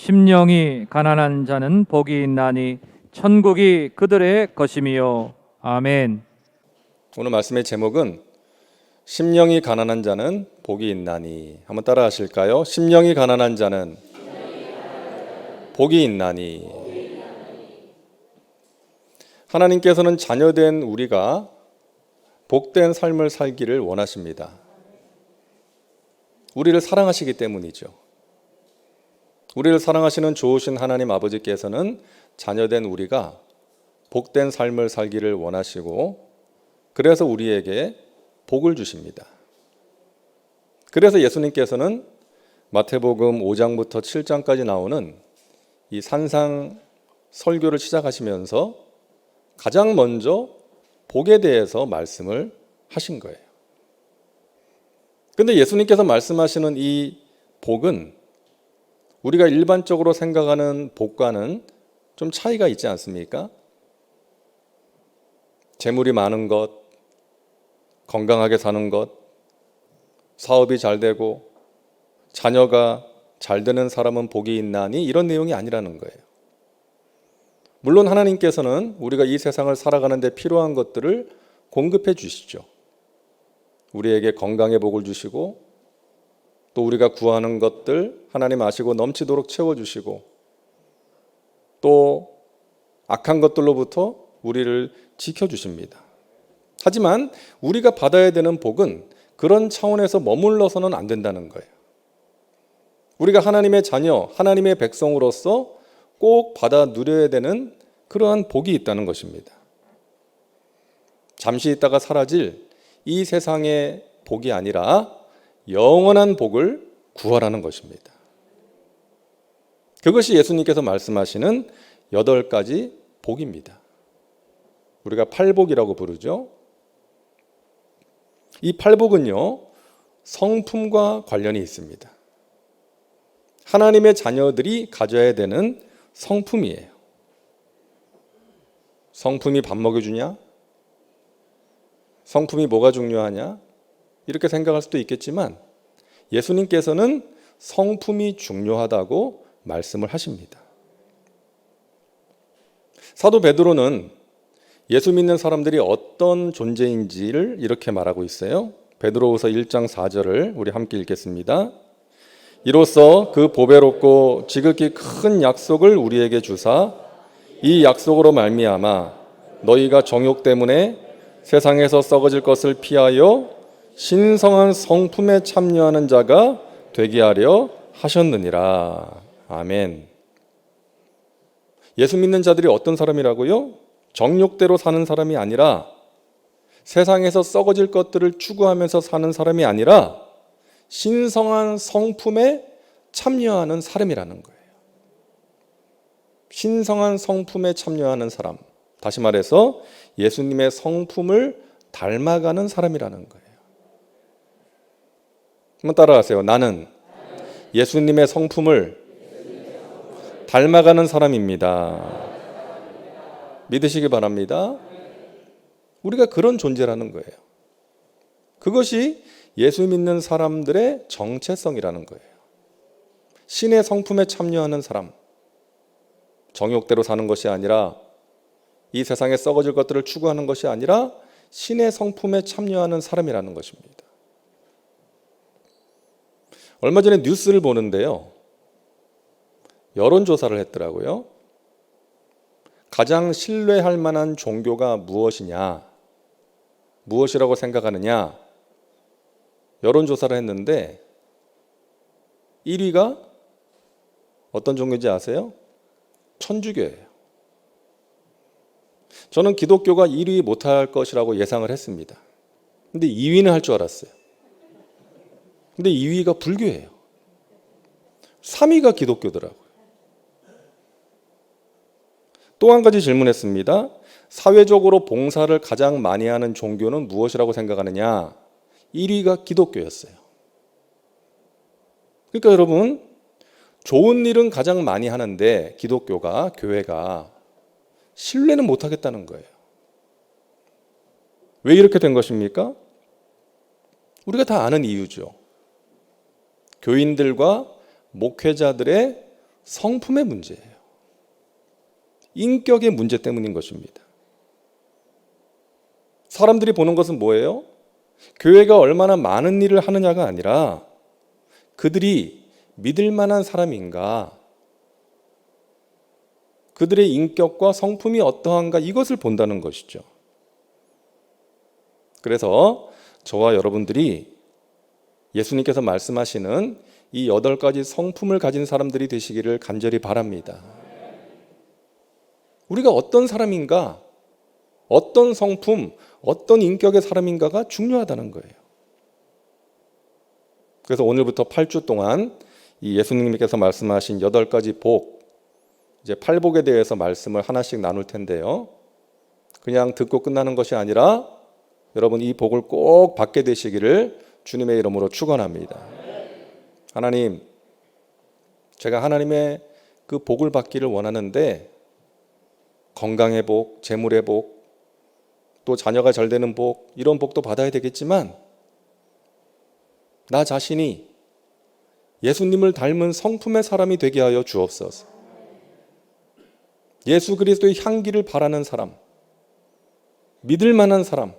심령이 가난한 자는 복이 있나니 천국이 그들의 것임이요. 아멘. 오늘 말씀의 제목은 심령이 가난한 자는 복이 있나니. 한번 따라 하실까요? 심령이 가난한 자는 복이 있나니. 하나님께서는 자녀된 우리가 복된 삶을 살기를 원하십니다. 우리를 사랑하시기 때문이죠. 우리를 사랑하시는 좋으신 하나님 아버지께서는 자녀된 우리가 복된 삶을 살기를 원하시고, 그래서 우리에게 복을 주십니다. 그래서 예수님께서는 마태복음 5장부터 7장까지 나오는 이 산상 설교를 시작하시면서 가장 먼저 복에 대해서 말씀을 하신 거예요. 그런데 예수님께서 말씀하시는 이 복은 우리가 일반적으로 생각하는 복과는 좀 차이가 있지 않습니까? 재물이 많은 것, 건강하게 사는 것, 사업이 잘 되고 자녀가 잘 되는 사람은 복이 있나니, 이런 내용이 아니라는 거예요. 물론 하나님께서는 우리가 이 세상을 살아가는 데 필요한 것들을 공급해 주시죠. 우리에게 건강의 복을 주시고, 또 우리가 구하는 것들 하나님 아시고 넘치도록 채워주시고, 또 악한 것들로부터 우리를 지켜주십니다. 하지만 우리가 받아야 되는 복은 그런 차원에서 머물러서는 안 된다는 거예요. 우리가 하나님의 자녀, 하나님의 백성으로서 꼭 받아 누려야 되는 그러한 복이 있다는 것입니다. 잠시 있다가 사라질 이 세상의 복이 아니라 영원한 복을 구하라는 것입니다. 그것이 예수님께서 말씀하시는 8가지 복입니다. 우리가 팔복이라고 부르죠. 이 팔복은요, 성품과 관련이 있습니다. 하나님의 자녀들이 가져야 되는 성품이에요. 성품이 밥 먹여주냐? 성품이 뭐가 중요하냐? 이렇게 생각할 수도 있겠지만 예수님께서는 성품이 중요하다고 말씀을 하십니다. 사도 베드로는 예수 믿는 사람들이 어떤 존재인지를 이렇게 말하고 있어요. 베드로후서 1장 4절을 우리 함께 읽겠습니다. 이로써 그 보배롭고 지극히 큰 약속을 우리에게 주사 이 약속으로 말미암아 너희가 정욕 때문에 세상에서 썩어질 것을 피하여 신성한 성품에 참여하는 자가 되게 하려 하셨느니라. 아멘. 예수 믿는 자들이 어떤 사람이라고요? 정욕대로 사는 사람이 아니라, 세상에서 썩어질 것들을 추구하면서 사는 사람이 아니라 신성한 성품에 참여하는 사람이라는 거예요. 신성한 성품에 참여하는 사람, 다시 말해서 예수님의 성품을 닮아가는 사람이라는 거예요. 한번 따라하세요. 나는 예수님의 성품을 닮아가는 사람입니다. 믿으시기 바랍니다. 우리가 그런 존재라는 거예요. 그것이 예수 믿는 사람들의 정체성이라는 거예요. 신의 성품에 참여하는 사람, 정욕대로 사는 것이 아니라, 이 세상에 썩어질 것들을 추구하는 것이 아니라 신의 성품에 참여하는 사람이라는 것입니다. 얼마 전에 뉴스를 보는데요, 여론조사를 했더라고요. 가장 신뢰할 만한 종교가 무엇이냐, 무엇이라고 생각하느냐, 여론조사를 했는데 1위가 어떤 종교인지 아세요? 천주교예요. 저는 기독교가 1위 못할 것이라고 예상을 했습니다. 근데 2위는 할 줄 알았어요. 근데 2위가 불교예요. 3위가 기독교더라고요. 또 한 가지 질문했습니다. 사회적으로 봉사를 가장 많이 하는 종교는 무엇이라고 생각하느냐? 1위가 기독교였어요. 그러니까 여러분, 좋은 일은 가장 많이 하는데 기독교가, 교회가 신뢰는 못하겠다는 거예요. 왜 이렇게 된 것입니까? 우리가 다 아는 이유죠. 교인들과 목회자들의 성품의 문제예요. 인격의 문제 때문인 것입니다. 사람들이 보는 것은 뭐예요? 교회가 얼마나 많은 일을 하느냐가 아니라 그들이 믿을 만한 사람인가, 그들의 인격과 성품이 어떠한가, 이것을 본다는 것이죠. 그래서 저와 여러분들이 예수님께서 말씀하시는 이 8가지 성품을 가진 사람들이 되시기를 간절히 바랍니다. 우리가 어떤 사람인가, 어떤 성품, 어떤 인격의 사람인가가 중요하다는 거예요. 그래서 오늘부터 8주 동안 이 예수님께서 말씀하신 8가지 복, 이제 8복에 대해서 말씀을 하나씩 나눌 텐데요. 그냥 듣고 끝나는 것이 아니라 여러분 이 복을 꼭 받게 되시기를 주님의 이름으로 축원합니다. 하나님, 제가 하나님의 그 복을 받기를 원하는데 건강의 복, 재물의 복, 또 자녀가 잘 되는 복, 이런 복도 받아야 되겠지만 나 자신이 예수님을 닮은 성품의 사람이 되게 하여 주옵소서. 예수 그리스도의 향기를 바라는 사람, 믿을 만한 사람,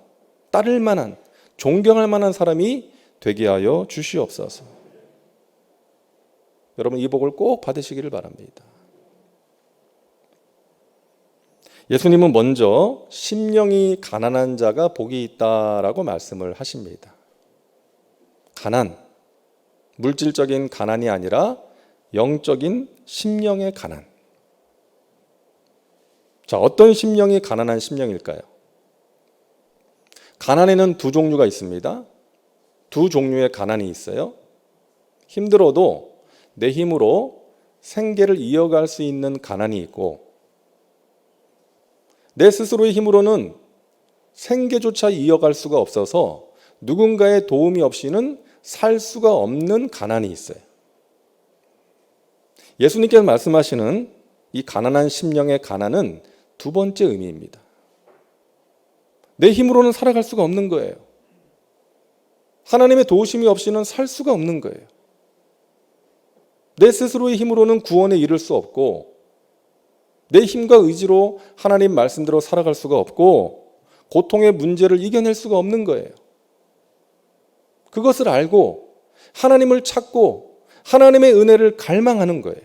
따를 만한, 존경할 만한 사람이 되게 하여 주시옵소서. 여러분 이 복을 꼭 받으시기를 바랍니다. 예수님은 먼저 심령이 가난한 자가 복이 있다라고 말씀을 하십니다. 가난, 물질적인 가난이 아니라 영적인 심령의 가난. 자, 어떤 심령이 가난한 심령일까요? 가난에는 두 종류가 있습니다. 두 종류의 가난이 있어요. 힘들어도 내 힘으로 생계를 이어갈 수 있는 가난이 있고, 내 스스로의 힘으로는 생계조차 이어갈 수가 없어서 누군가의 도움이 없이는 살 수가 없는 가난이 있어요. 예수님께서 말씀하시는 이 가난한 심령의 가난은 두 번째 의미입니다. 내 힘으로는 살아갈 수가 없는 거예요. 하나님의 도우심이 없이는 살 수가 없는 거예요. 내 스스로의 힘으로는 구원에 이를 수 없고, 내 힘과 의지로 하나님 말씀대로 살아갈 수가 없고, 고통의 문제를 이겨낼 수가 없는 거예요. 그것을 알고 하나님을 찾고 하나님의 은혜를 갈망하는 거예요.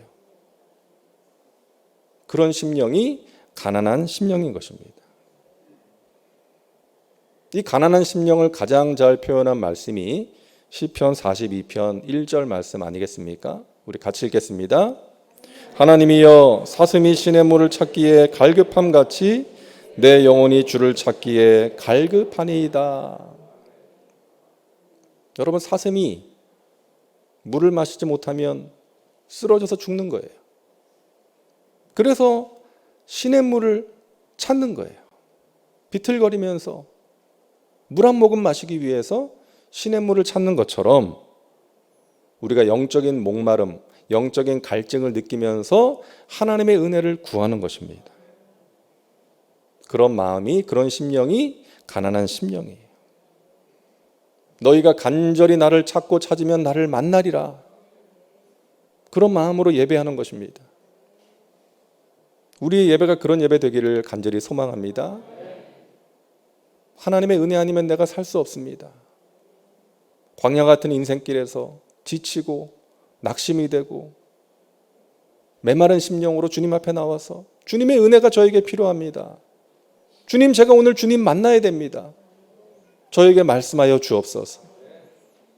그런 심령이 가난한 심령인 것입니다. 이 가난한 심령을 가장 잘 표현한 말씀이 시편 42편 1절 말씀 아니겠습니까? 우리 같이 읽겠습니다. 하나님이여, 사슴이 시냇물을 찾기에 갈급함같이 내 영혼이 주를 찾기에 갈급하니이다. 여러분, 사슴이 물을 마시지 못하면 쓰러져서 죽는 거예요. 그래서 시냇물을 찾는 거예요. 비틀거리면서 물 한 모금 마시기 위해서 시냇물을 찾는 것처럼 우리가 영적인 목마름, 영적인 갈증을 느끼면서 하나님의 은혜를 구하는 것입니다. 그런 마음이, 그런 심령이 가난한 심령이에요. 너희가 간절히 나를 찾고 찾으면 나를 만나리라. 그런 마음으로 예배하는 것입니다. 우리의 예배가 그런 예배 되기를 간절히 소망합니다. 하나님의 은혜 아니면 내가 살 수 없습니다. 광야 같은 인생길에서 지치고 낙심이 되고 메마른 심령으로 주님 앞에 나와서 주님의 은혜가 저에게 필요합니다. 주님, 제가 오늘 주님 만나야 됩니다. 저에게 말씀하여 주옵소서.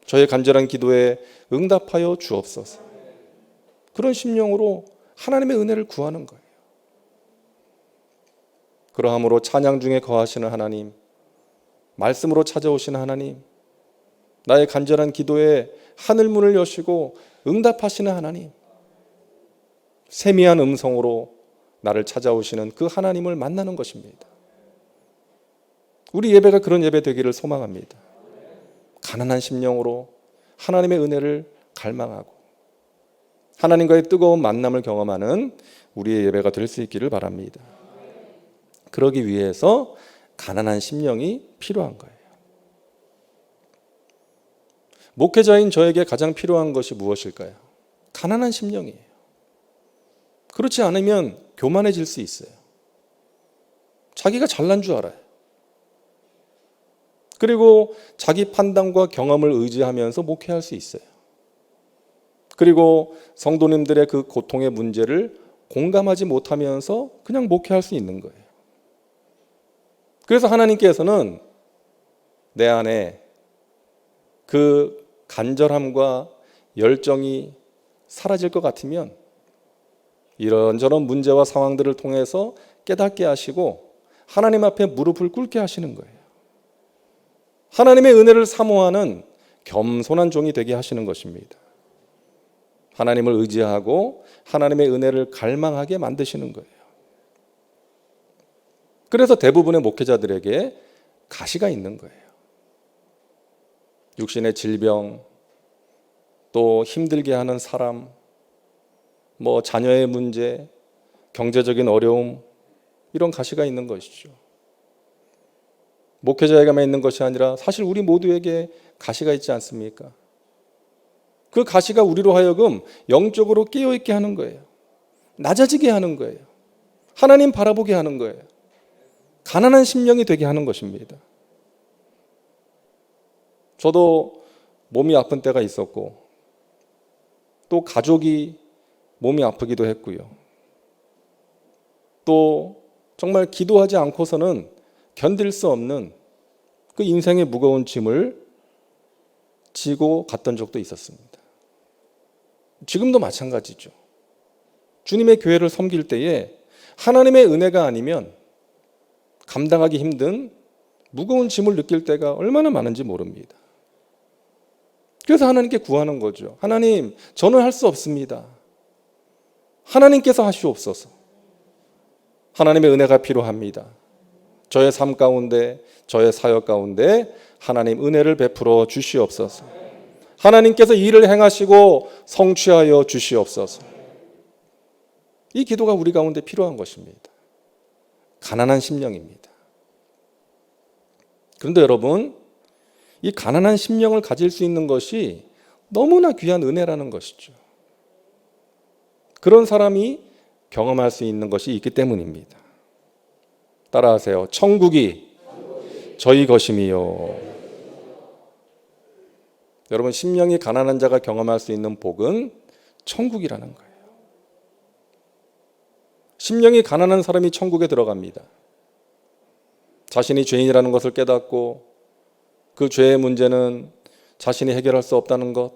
저의 간절한 기도에 응답하여 주옵소서. 그런 심령으로 하나님의 은혜를 구하는 거예요. 그러함으로 찬양 중에 거하시는 하나님, 말씀으로 찾아오시는 하나님, 나의 간절한 기도에 하늘문을 여시고 응답하시는 하나님, 세미한 음성으로 나를 찾아오시는 그 하나님을 만나는 것입니다. 우리 예배가 그런 예배 되기를 소망합니다. 가난한 심령으로 하나님의 은혜를 갈망하고 하나님과의 뜨거운 만남을 경험하는 우리의 예배가 될 수 있기를 바랍니다. 그러기 위해서 가난한 심령이 필요한 거예요. 목회자인 저에게 가장 필요한 것이 무엇일까요? 가난한 심령이에요. 그렇지 않으면 교만해질 수 있어요. 자기가 잘난 줄 알아요. 그리고 자기 판단과 경험을 의지하면서 목회할 수 있어요. 그리고 성도님들의 그 고통의 문제를 공감하지 못하면서 그냥 목회할 수 있는 거예요. 그래서 하나님께서는 내 안에 그 간절함과 열정이 사라질 것 같으면 이런저런 문제와 상황들을 통해서 깨닫게 하시고 하나님 앞에 무릎을 꿇게 하시는 거예요. 하나님의 은혜를 사모하는 겸손한 종이 되게 하시는 것입니다. 하나님을 의지하고 하나님의 은혜를 갈망하게 만드시는 거예요. 그래서 대부분의 목회자들에게 가시가 있는 거예요. 육신의 질병, 또 힘들게 하는 사람, 자녀의 문제, 경제적인 어려움, 이런 가시가 있는 것이죠. 목회자에게만 있는 것이 아니라 사실 우리 모두에게 가시가 있지 않습니까? 그 가시가 우리로 하여금 영적으로 깨어있게 하는 거예요. 낮아지게 하는 거예요. 하나님 바라보게 하는 거예요. 가난한 심령이 되게 하는 것입니다. 저도 몸이 아픈 때가 있었고 또 가족이 몸이 아프기도 했고요. 또 정말 기도하지 않고서는 견딜 수 없는 그 인생의 무거운 짐을 지고 갔던 적도 있었습니다. 지금도 마찬가지죠. 주님의 교회를 섬길 때에 하나님의 은혜가 아니면 감당하기 힘든 무거운 짐을 느낄 때가 얼마나 많은지 모릅니다. 그래서 하나님께 구하는 거죠. 하나님, 저는 할 수 없습니다. 하나님께서 하시옵소서. 하나님의 은혜가 필요합니다. 저의 삶 가운데, 저의 사역 가운데 하나님 은혜를 베풀어 주시옵소서. 하나님께서 일을 행하시고 성취하여 주시옵소서. 이 기도가 우리 가운데 필요한 것입니다. 가난한 심령입니다. 그런데 여러분, 이 가난한 심령을 가질 수 있는 것이 너무나 귀한 은혜라는 것이죠. 그런 사람이 경험할 수 있는 것이 있기 때문입니다. 따라하세요. 천국이 저희 것임이요. 여러분, 심령이 가난한 자가 경험할 수 있는 복은 천국이라는 거예요. 심령이 가난한 사람이 천국에 들어갑니다. 자신이 죄인이라는 것을 깨닫고 그 죄의 문제는 자신이 해결할 수 없다는 것,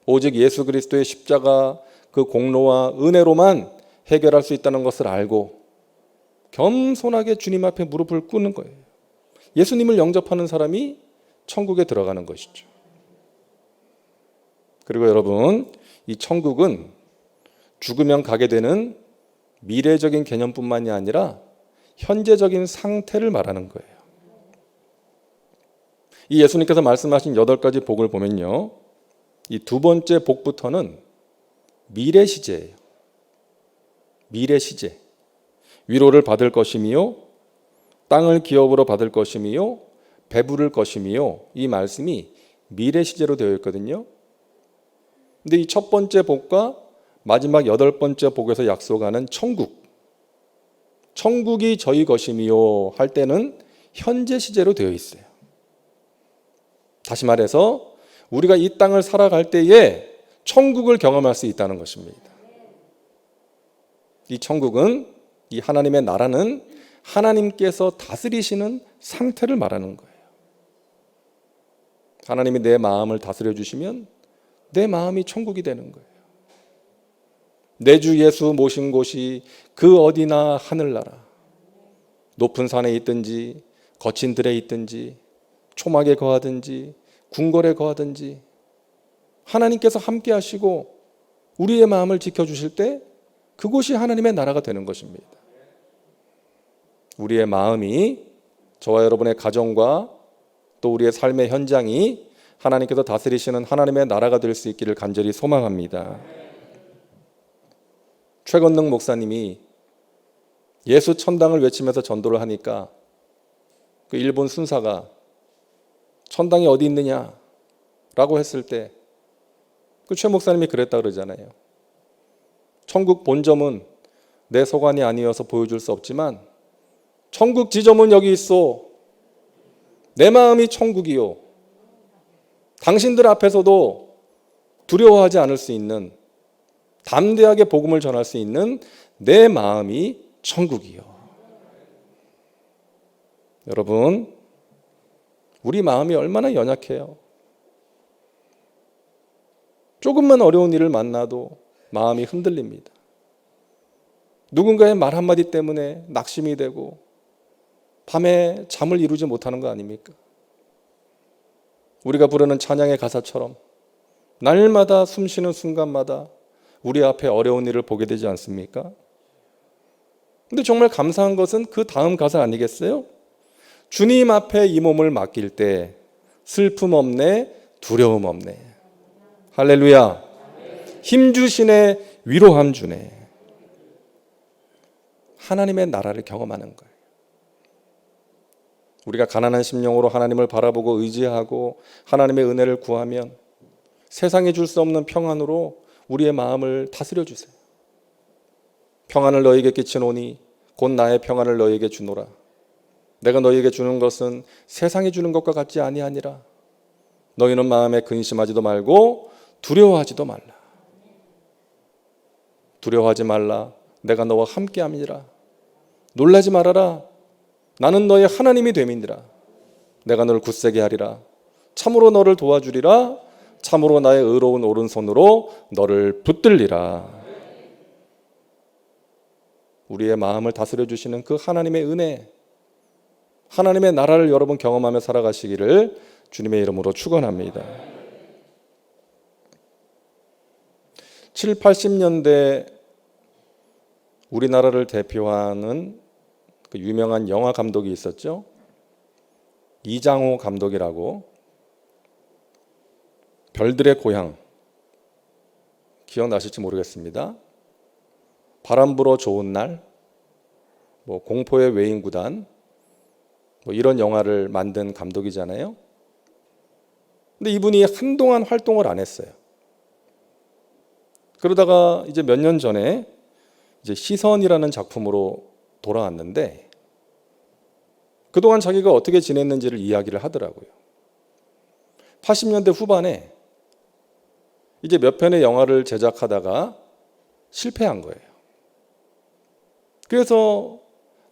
오직 예수 그리스도의 십자가 그 공로와 은혜로만 해결할 수 있다는 것을 알고 겸손하게 주님 앞에 무릎을 꿇는 거예요. 예수님을 영접하는 사람이 천국에 들어가는 것이죠. 그리고 여러분, 이 천국은 죽으면 가게 되는 미래적인 개념뿐만이 아니라 현재적인 상태를 말하는 거예요. 이 예수님께서 말씀하신 8가지 복을 보면요, 이 두 번째 복부터는 미래 시제예요. 미래 시제. 위로를 받을 것이미요, 땅을 기업으로 받을 것이미요, 배부를 것이미요. 이 말씀이 미래 시제로 되어 있거든요. 근데 이 첫 번째 복과 마지막 8번째 복에서 약속하는 천국, 천국이 저희 것이미요 할 때는 현재 시제로 되어 있어요. 다시 말해서 우리가 이 땅을 살아갈 때에 천국을 경험할 수 있다는 것입니다. 이 천국은, 이 하나님의 나라는 하나님께서 다스리시는 상태를 말하는 거예요. 하나님이 내 마음을 다스려 주시면 내 마음이 천국이 되는 거예요. 내 주 예수 모신 곳이 그 어디나 하늘나라, 높은 산에 있든지 거친 들에 있든지 초막에 거하든지 궁궐에 거하든지 하나님께서 함께 하시고 우리의 마음을 지켜주실 때 그곳이 하나님의 나라가 되는 것입니다. 우리의 마음이, 저와 여러분의 가정과 또 우리의 삶의 현장이 하나님께서 다스리시는 하나님의 나라가 될 수 있기를 간절히 소망합니다. 최건능 목사님이 예수 천당을 외치면서 전도를 하니까 그 일본 순사가 천당이 어디 있느냐라고 했을 때 그 최 목사님이 그랬다 그러잖아요. 천국 본점은 내 소관이 아니어서 보여줄 수 없지만 천국 지점은 여기 있어. 내 마음이 천국이요. 당신들 앞에서도 두려워하지 않을 수 있는, 담대하게 복음을 전할 수 있는 내 마음이 천국이요. 여러분, 우리 마음이 얼마나 연약해요. 조금만 어려운 일을 만나도 마음이 흔들립니다. 누군가의 말 한마디 때문에 낙심이 되고 밤에 잠을 이루지 못하는 거 아닙니까? 우리가 부르는 찬양의 가사처럼 날마다 숨쉬는 순간마다 우리 앞에 어려운 일을 보게 되지 않습니까? 근데 정말 감사한 것은 그 다음 가사 아니겠어요? 주님 앞에 이 몸을 맡길 때 슬픔 없네, 두려움 없네. 할렐루야. 힘 주시네, 위로함 주네. 하나님의 나라를 경험하는 거예요. 우리가 가난한 심령으로 하나님을 바라보고 의지하고 하나님의 은혜를 구하면 세상에 줄 수 없는 평안으로 우리의 마음을 다스려 주세요. 평안을 너희에게 끼치노니 곧 나의 평안을 너희에게 주노라. 내가 너희에게 주는 것은 세상이 주는 것과 같지 아니하니라. 너희는 마음에 근심하지도 말고 두려워하지도 말라. 두려워하지 말라. 내가 너와 함께함이니라. 놀라지 말아라. 나는 너의 하나님이 됨이니라. 내가 너를 굳세게 하리라. 참으로 너를 도와주리라. 참으로 나의 의로운 오른손으로 너를 붙들리라. 우리의 마음을 다스려 주시는 그 하나님의 은혜, 하나님의 나라를 여러분 경험하며 살아가시기를 주님의 이름으로 축원합니다. 7, 80년대 우리나라를 대표하는 그 유명한 영화 감독이 있었죠. 이장호 감독이라고. 별들의 고향 기억나실지 모르겠습니다. 바람 불어 좋은 날, 공포의 외인구단, 이런 영화를 만든 감독이잖아요. 근데 이분이 한동안 활동을 안 했어요. 그러다가 이제 몇 년 전에 이제 시선이라는 작품으로 돌아왔는데 그동안 자기가 어떻게 지냈는지를 이야기를 하더라고요. 80년대 후반에 이제 몇 편의 영화를 제작하다가 실패한 거예요. 그래서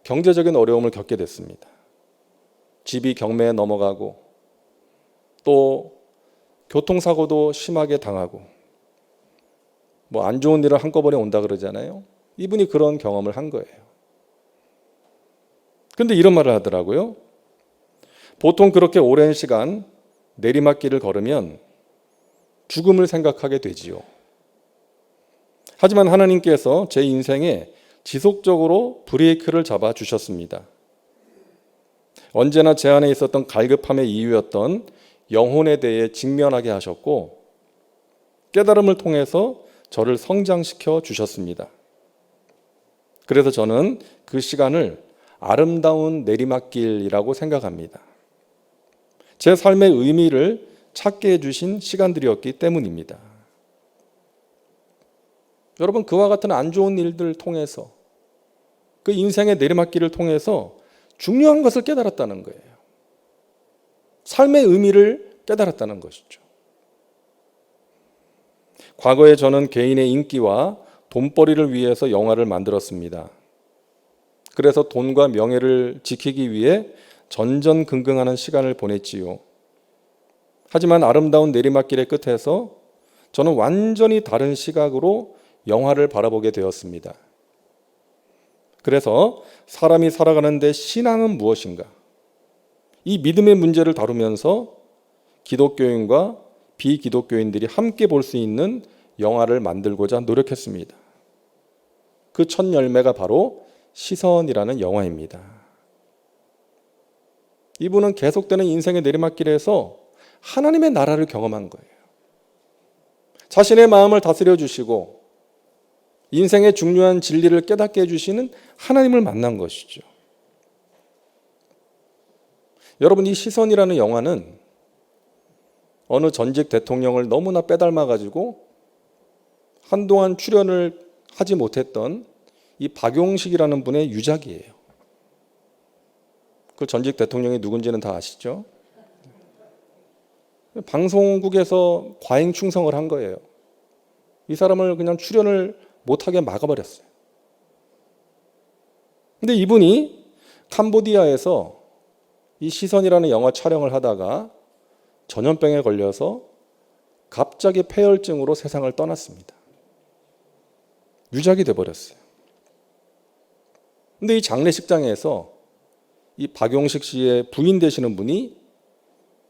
경제적인 어려움을 겪게 됐습니다. 집이 경매에 넘어가고 또 교통사고도 심하게 당하고 안 좋은 일을 한꺼번에 온다 그러잖아요. 이분이 그런 경험을 한 거예요. 근데 이런 말을 하더라고요. 보통 그렇게 오랜 시간 내리막길을 걸으면 죽음을 생각하게 되지요. 하지만 하나님께서 제 인생에 지속적으로 브레이크를 잡아 주셨습니다. 언제나 제 안에 있었던 갈급함의 이유였던 영혼에 대해 직면하게 하셨고 깨달음을 통해서 저를 성장시켜 주셨습니다. 그래서 저는 그 시간을 아름다운 내리막길이라고 생각합니다. 제 삶의 의미를 찾게 해주신 시간들이었기 때문입니다. 여러분, 그와 같은 안 좋은 일들을 통해서 그 인생의 내리막길을 통해서 중요한 것을 깨달았다는 거예요. 삶의 의미를 깨달았다는 것이죠. 과거에 저는 개인의 인기와 돈벌이를 위해서 영화를 만들었습니다. 그래서 돈과 명예를 지키기 위해 전전긍긍하는 시간을 보냈지요. 하지만 아름다운 내리막길의 끝에서 저는 완전히 다른 시각으로 영화를 바라보게 되었습니다. 그래서 사람이 살아가는데 신앙은 무엇인가? 이 믿음의 문제를 다루면서 기독교인과 비기독교인들이 함께 볼 수 있는 영화를 만들고자 노력했습니다. 그 첫 열매가 바로 시선이라는 영화입니다. 이분은 계속되는 인생의 내리막길에서 하나님의 나라를 경험한 거예요. 자신의 마음을 다스려 주시고 인생의 중요한 진리를 깨닫게 해주시는 하나님을 만난 것이죠. 여러분, 이 시선이라는 영화는 어느 전직 대통령을 너무나 빼닮아가지고 한동안 출연을 하지 못했던 이 박용식이라는 분의 유작이에요. 그 전직 대통령이 누군지는 다 아시죠? 방송국에서 과잉 충성을 한 거예요. 이 사람을 그냥 출연을 못하게 막아버렸어요. 근데 이분이 캄보디아에서 이 시선이라는 영화 촬영을 하다가 전염병에 걸려서 갑자기 폐혈증으로 세상을 떠났습니다. 유작이 돼버렸어요. 근데 이 장례식장에서 이 박용식 씨의 부인 되시는 분이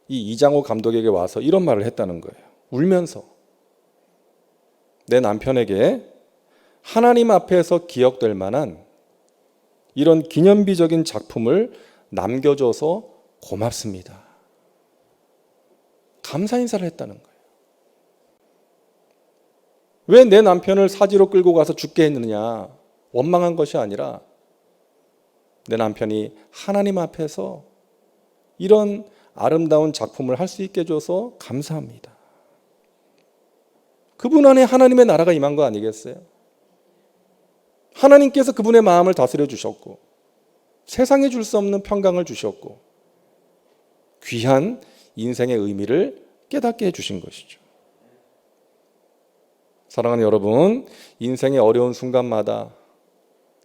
이 이장호 감독에게 와서 이런 말을 했다는 거예요. 울면서 내 남편에게 하나님 앞에서 기억될 만한 이런 기념비적인 작품을 남겨줘서 고맙습니다. 감사 인사를 했다는 거예요. 왜 내 남편을 사지로 끌고 가서 죽게 했느냐? 원망한 것이 아니라 내 남편이 하나님 앞에서 이런 아름다운 작품을 할 수 있게 해줘서 감사합니다. 그분 안에 하나님의 나라가 임한 거 아니겠어요? 하나님께서 그분의 마음을 다스려 주셨고 세상에 줄 수 없는 평강을 주셨고 귀한 인생의 의미를 깨닫게 해주신 것이죠. 사랑하는 여러분, 인생의 어려운 순간마다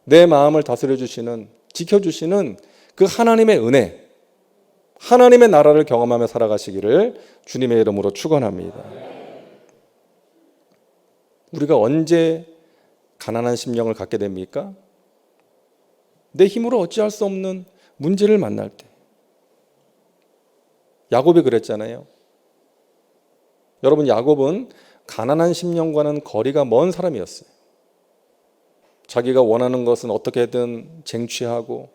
내 마음을 다스려 주시는, 지켜주시는 그 하나님의 은혜, 하나님의 나라를 경험하며 살아가시기를 주님의 이름으로 축원합니다. 우리가 언제 가난한 심령을 갖게 됩니까? 내 힘으로 어찌할 수 없는 문제를 만날 때. 야곱이 그랬잖아요. 여러분, 야곱은 가난한 심령과는 거리가 먼 사람이었어요. 자기가 원하는 것은 어떻게든 쟁취하고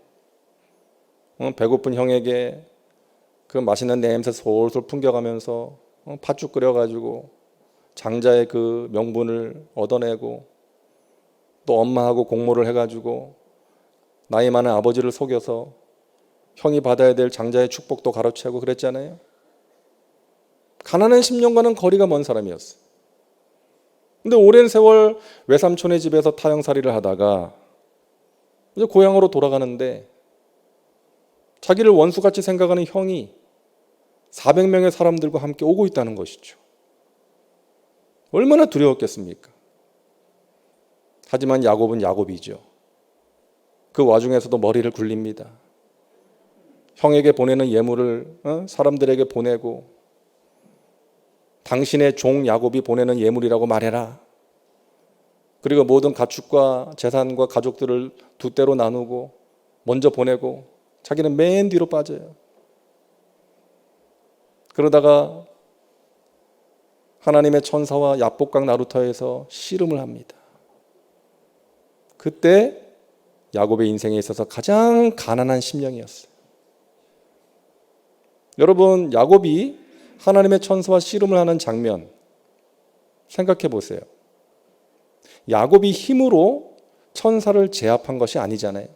배고픈 형에게 그 맛있는 냄새 솔솔 풍겨가면서 팥죽 끓여가지고 장자의 그 명분을 얻어내고 또 엄마하고 공모를 해가지고 나이 많은 아버지를 속여서 형이 받아야 될 장자의 축복도 가로채고 그랬잖아요. 가난한 심령과는 거리가 먼 사람이었어요. 근데 오랜 세월 외삼촌의 집에서 타영살이를 하다가 이제 고향으로 돌아가는데 자기를 원수같이 생각하는 형이 400명의 사람들과 함께 오고 있다는 것이죠. 얼마나 두려웠겠습니까? 하지만 야곱은 야곱이죠. 그 와중에서도 머리를 굴립니다. 형에게 보내는 예물을 사람들에게 보내고 당신의 종 야곱이 보내는 예물이라고 말해라. 그리고 모든 가축과 재산과 가족들을 두 때로 나누고 먼저 보내고 자기는 맨 뒤로 빠져요. 그러다가 하나님의 천사와 야복강 나루터에서 씨름을 합니다. 그때 야곱의 인생에 있어서 가장 가난한 심령이었어요. 여러분, 야곱이 하나님의 천사와 씨름을 하는 장면 생각해 보세요. 야곱이 힘으로 천사를 제압한 것이 아니잖아요.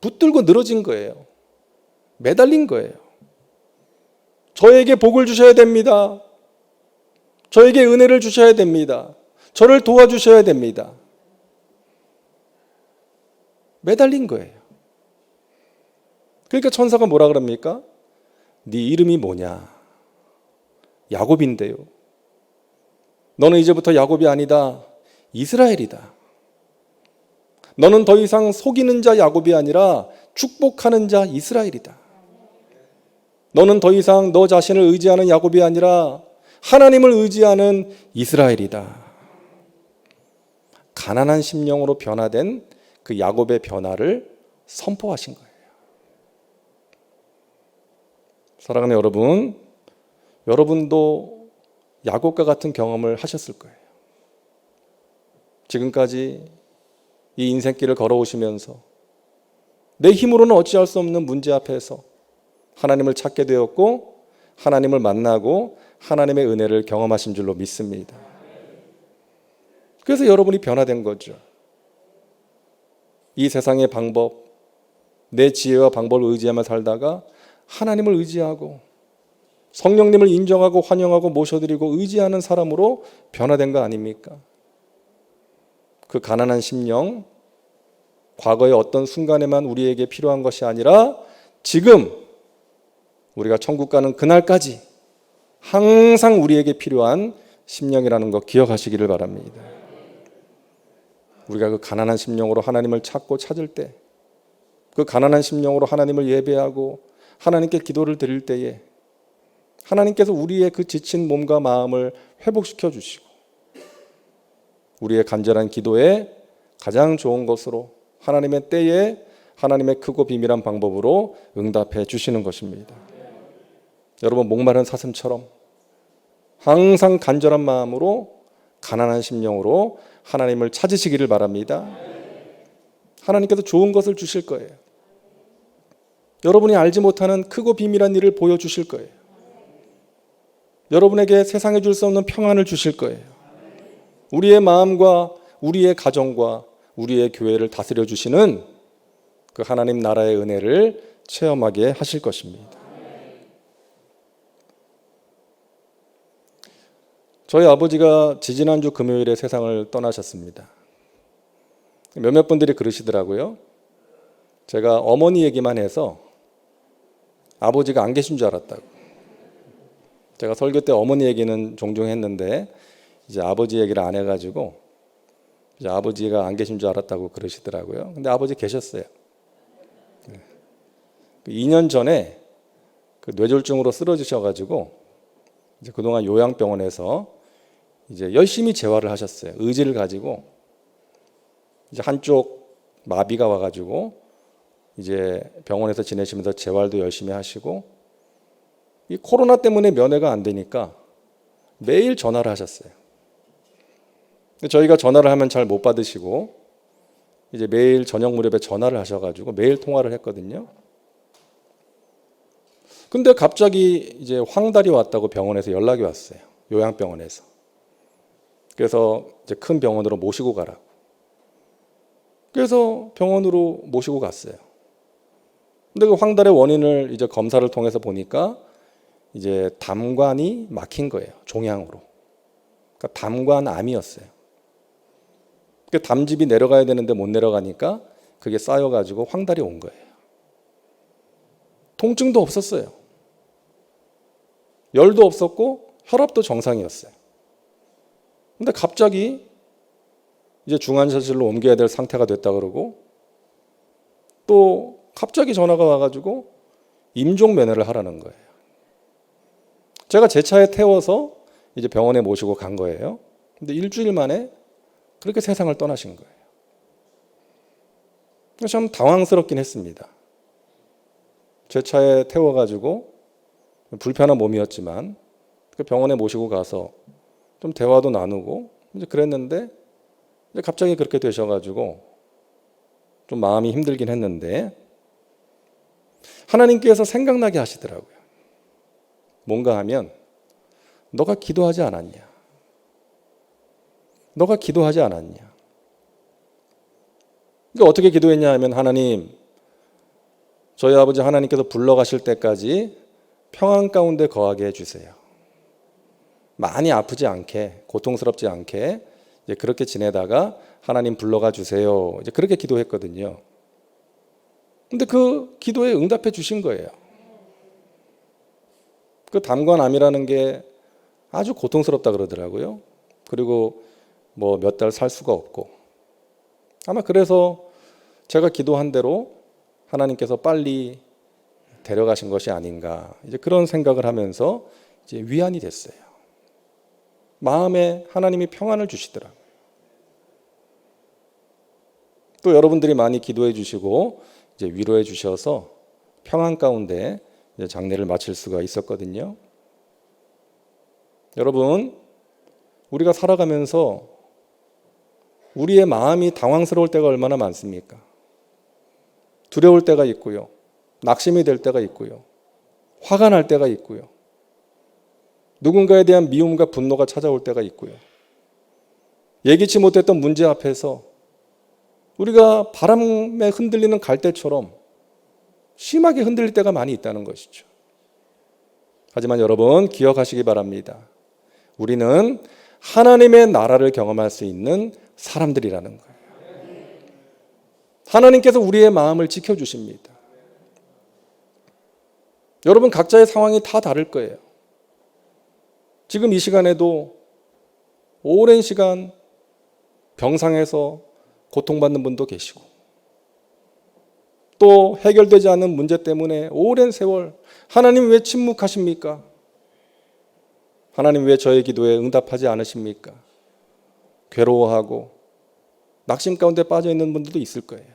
붙들고 늘어진 거예요. 매달린 거예요. 저에게 복을 주셔야 됩니다. 저에게 은혜를 주셔야 됩니다. 저를 도와주셔야 됩니다. 매달린 거예요. 그러니까 천사가 뭐라 그럽니까? 네 이름이 뭐냐? 야곱인데요. 너는 이제부터 야곱이 아니다. 이스라엘이다. 너는 더 이상 속이는 자 야곱이 아니라 축복하는 자 이스라엘이다. 너는 더 이상 너 자신을 의지하는 야곱이 아니라 하나님을 의지하는 이스라엘이다. 가난한 심령으로 변화된 그 야곱의 변화를 선포하신 거예요. 사랑하는 여러분, 여러분도 야곱과 같은 경험을 하셨을 거예요. 지금까지 이 인생길을 걸어오시면서 내 힘으로는 어찌할 수 없는 문제 앞에서 하나님을 찾게 되었고 하나님을 만나고 하나님의 은혜를 경험하신 줄로 믿습니다. 그래서 여러분이 변화된 거죠. 이 세상의 방법, 내 지혜와 방법을 의지하며 살다가 하나님을 의지하고 성령님을 인정하고 환영하고 모셔드리고 의지하는 사람으로 변화된 거 아닙니까? 그 가난한 심령, 과거의 어떤 순간에만 우리에게 필요한 것이 아니라 지금 우리가 천국 가는 그날까지 항상 우리에게 필요한 심령이라는 것 기억하시기를 바랍니다. 우리가 그 가난한 심령으로 하나님을 찾고 찾을 때, 그 가난한 심령으로 하나님을 예배하고 하나님께 기도를 드릴 때에 하나님께서 우리의 그 지친 몸과 마음을 회복시켜 주시고 우리의 간절한 기도에 가장 좋은 것으로 하나님의 때에 하나님의 크고 비밀한 방법으로 응답해 주시는 것입니다. 여러분, 목마른 사슴처럼 항상 간절한 마음으로 가난한 심령으로 하나님을 찾으시기를 바랍니다. 하나님께서 좋은 것을 주실 거예요. 여러분이 알지 못하는 크고 비밀한 일을 보여주실 거예요. 여러분에게 세상에 줄 수 없는 평안을 주실 거예요. 우리의 마음과 우리의 가정과 우리의 교회를 다스려 주시는 그 하나님 나라의 은혜를 체험하게 하실 것입니다. 저희 아버지가 지지난주 금요일에 세상을 떠나셨습니다. 몇몇 분들이 그러시더라고요. 제가 어머니 얘기만 해서 아버지가 안 계신 줄 알았다고. 제가 설교 때 어머니 얘기는 종종 했는데 이제 아버지 얘기를 안 해가지고 이제 아버지가 안 계신 줄 알았다고 그러시더라고요. 근데 아버지 계셨어요. 2년 전에 그 뇌졸중으로 쓰러지셔가지고 이제 그동안 요양병원에서 이제 열심히 재활을 하셨어요. 의지를 가지고 이제 한쪽 마비가 와가지고 이제 병원에서 지내시면서 재활도 열심히 하시고 이 코로나 때문에 면회가 안 되니까 매일 전화를 하셨어요. 저희가 전화를 하면 잘 못 받으시고 이제 매일 저녁 무렵에 전화를 하셔가지고 매일 통화를 했거든요. 근데 갑자기 이제 황달이 왔다고 병원에서 연락이 왔어요. 요양병원에서. 그래서 이제 큰 병원으로 모시고 가라고. 그래서 병원으로 모시고 갔어요. 근데 그 황달의 원인을 이제 검사를 통해서 보니까 이제 담관이 막힌 거예요. 종양으로. 그러니까 담관암이었어요. 그 담즙이 내려가야 되는데 못 내려가니까 그게 쌓여가지고 황달이 온 거예요. 통증도 없었어요. 열도 없었고 혈압도 정상이었어요. 근데 갑자기 이제 중환자실로 옮겨야 될 상태가 됐다 그러고 또 갑자기 전화가 와가지고 임종 면회를 하라는 거예요. 제가 제 차에 태워서 이제 병원에 모시고 간 거예요. 근데 일주일 만에 그렇게 세상을 떠나신 거예요. 참 당황스럽긴 했습니다. 제 차에 태워가지고 불편한 몸이었지만 그 병원에 모시고 가서 좀 대화도 나누고 이제 그랬는데 이제 갑자기 그렇게 되셔가지고 좀 마음이 힘들긴 했는데 하나님께서 생각나게 하시더라고요. 뭔가 하면 너가 기도하지 않았냐? 너가 기도하지 않았냐? 그러니까 어떻게 기도했냐 하면 하나님, 저희 아버지 하나님께서 불러가실 때까지 평안 가운데 거하게 해주세요. 많이 아프지 않게, 고통스럽지 않게 이제 그렇게 지내다가 하나님 불러가 주세요. 이제 그렇게 기도했거든요. 근데 그 기도에 응답해 주신 거예요. 그 담관암이라는 게 아주 고통스럽다 그러더라고요. 그리고 뭐 몇 달 살 수가 없고 아마 그래서 제가 기도한 대로 하나님께서 빨리 데려가신 것이 아닌가 이제 그런 생각을 하면서 이제 위안이 됐어요. 마음에 하나님이 평안을 주시더라고요. 또 여러분들이 많이 기도해 주시고 이제 위로해 주셔서 평안 가운데 이제 장례를 마칠 수가 있었거든요. 여러분, 우리가 살아가면서 우리의 마음이 당황스러울 때가 얼마나 많습니까? 두려울 때가 있고요. 낙심이 될 때가 있고요. 화가 날 때가 있고요. 누군가에 대한 미움과 분노가 찾아올 때가 있고요. 예기치 못했던 문제 앞에서 우리가 바람에 흔들리는 갈대처럼 심하게 흔들릴 때가 많이 있다는 것이죠. 하지만 여러분 기억하시기 바랍니다. 우리는 하나님의 나라를 경험할 수 있는 사람들이라는 거예요. 하나님께서 우리의 마음을 지켜주십니다. 여러분 각자의 상황이 다 다를 거예요. 지금 이 시간에도 오랜 시간 병상에서 고통받는 분도 계시고, 또 해결되지 않은 문제 때문에 오랜 세월 하나님 왜 침묵하십니까? 하나님 왜 저의 기도에 응답하지 않으십니까? 괴로워하고 낙심 가운데 빠져 있는 분들도 있을 거예요.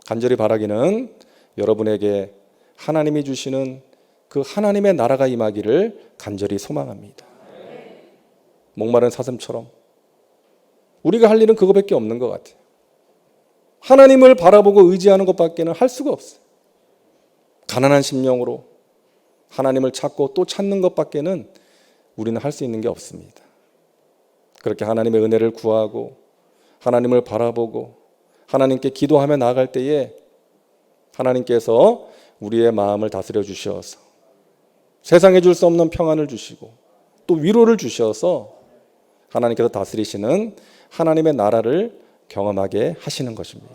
간절히 바라기는 여러분에게 하나님이 주시는 그 하나님의 나라가 임하기를 간절히 소망합니다. 목마른 사슴처럼 우리가 할 일은 그거밖에 없는 것 같아요. 하나님을 바라보고 의지하는 것밖에는 할 수가 없어요. 가난한 심령으로 하나님을 찾고 또 찾는 것밖에는 우리는 할 수 있는 게 없습니다. 그렇게 하나님의 은혜를 구하고 하나님을 바라보고 하나님께 기도하며 나아갈 때에 하나님께서 우리의 마음을 다스려 주셔서 세상에 줄 수 없는 평안을 주시고 또 위로를 주셔서 하나님께서 다스리시는 하나님의 나라를 경험하게 하시는 것입니다.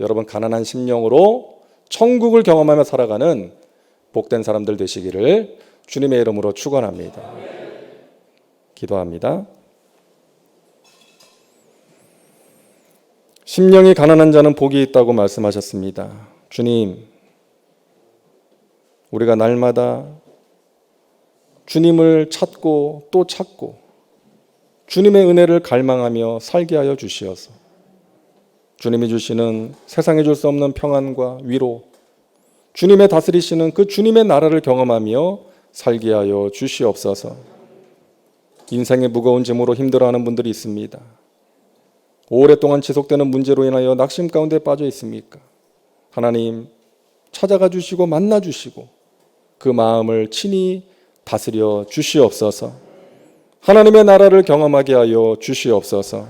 여러분 가난한 심령으로 천국을 경험하며 살아가는 복된 사람들 되시기를 주님의 이름으로 축원합니다. 기도합니다. 심령이 가난한 자는 복이 있다고 말씀하셨습니다. 주님, 우리가 날마다 주님을 찾고 또 찾고 주님의 은혜를 갈망하며 살게 하여 주시어서 주님이 주시는 세상에 줄 수 없는 평안과 위로, 주님의 다스리시는 그 주님의 나라를 경험하며 살게 하여 주시옵소서. 인생의 무거운 짐으로 힘들어하는 분들이 있습니다. 오랫동안 지속되는 문제로 인하여 낙심 가운데 빠져 있습니까? 하나님 찾아가 주시고 만나 주시고 그 마음을 친히 다스려 주시옵소서. 하나님의 나라를 경험하게 하여 주시옵소서.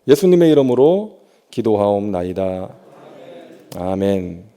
예수님의 이름으로 기도하옵나이다. 아멘.